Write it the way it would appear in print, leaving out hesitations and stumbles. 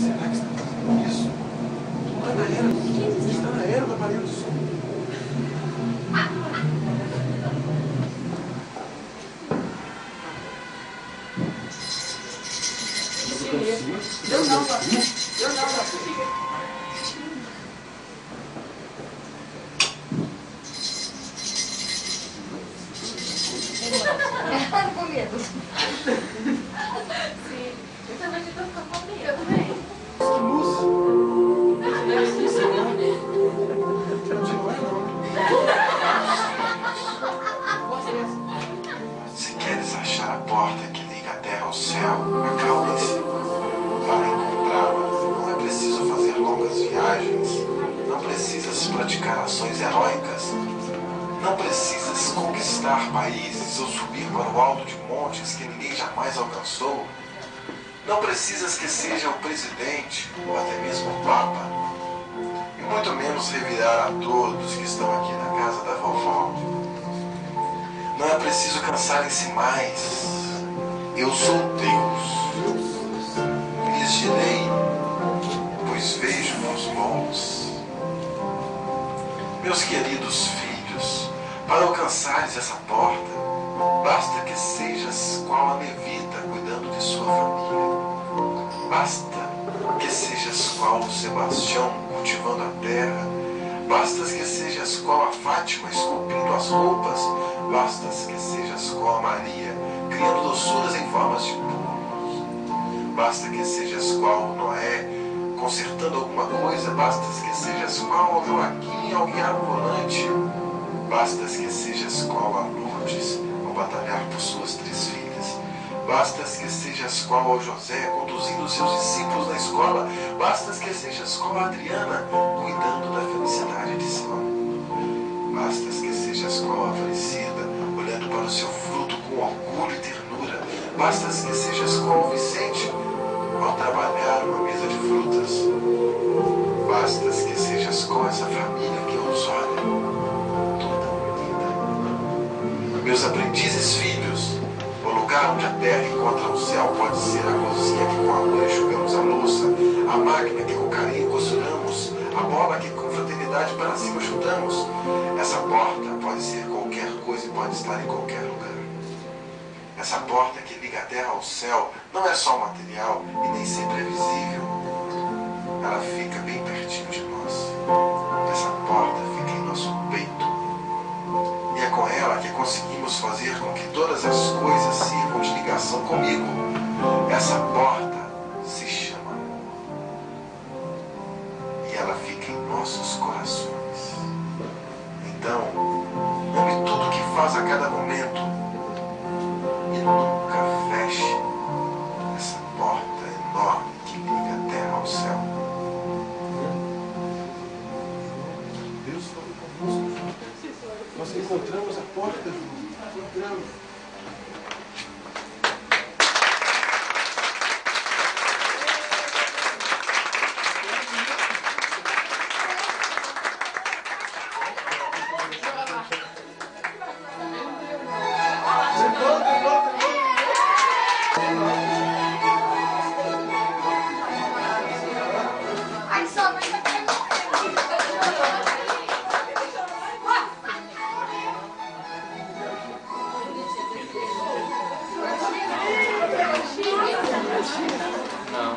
será que está fazendo isso? Está na era do aparelho de som. Eu não, papai. Ela com medo. Sim. Eu também estou com medo. Eu também. Que luz! Se queres achar a porta que liga a terra ao céu, acalme-se. Para encontrá-la, não é preciso fazer longas viagens, não precisas praticar ações heróicas, não precisas conquistar países ou subir para o alto de montes que ninguém jamais alcançou. Não precisas que seja o presidente ou até mesmo o papa, e muito menos revirar a todos que estão aqui na casa da vovó. Não é preciso cansarem-se mais. Eu sou Deus. Lhes direi, pois vejo-vos bons. Meus queridos filhos, para alcançares essa porta, basta que sejas qual a levita cuidando de sua família. Basta que sejas qual o Sebastião cultivando a terra. Basta que sejas qual a Fátima esculpindo as roupas. Basta que sejas qual a Maria criando doçuras em formas de bolos. Basta que sejas qual o Noé consertando alguma coisa. Basta que sejas qual o Joaquim ao guiar o volante. Basta que sejas qual a Lourdes ao batalhar por suas 3 filhas. Basta que sejas qual ao José conduzindo seus discípulos na escola. Basta que sejas qual a Adriana cuidando da felicidade de Simão. Basta que sejas qual a Aparecida olhando para o seu fruto com orgulho e ternura. Basta que sejas qual o Vicente ao trabalhar uma mesa de frutas. Basta que sejas qual essa família que os olha toda unida. Meus aprendizes filhos, o lugar onde a terra encontra o céu pode ser a cozinha que com amor enxugamos a louça, a máquina que com carinho costuramos, a bola que com fraternidade para cima chutamos. Essa porta pode ser qualquer coisa e pode estar em qualquer lugar. Essa porta que liga a terra ao céu não é só material e nem sempre é visível. Ela fica bem pertinho de nós. Essa porta fica em nosso peito. E é com ela que conseguimos fazer com que todas as coisas sirvam de ligação comigo. Essa porta se chama amor. E ela fica em nossos corações. Então, ame tudo que faz a cada momento. E nunca feche essa porta enorme que liga a terra ao céu. Deus falou conosco. Nós encontramos a porta, Ju. Encontramos. Ai, só vai ficar Não.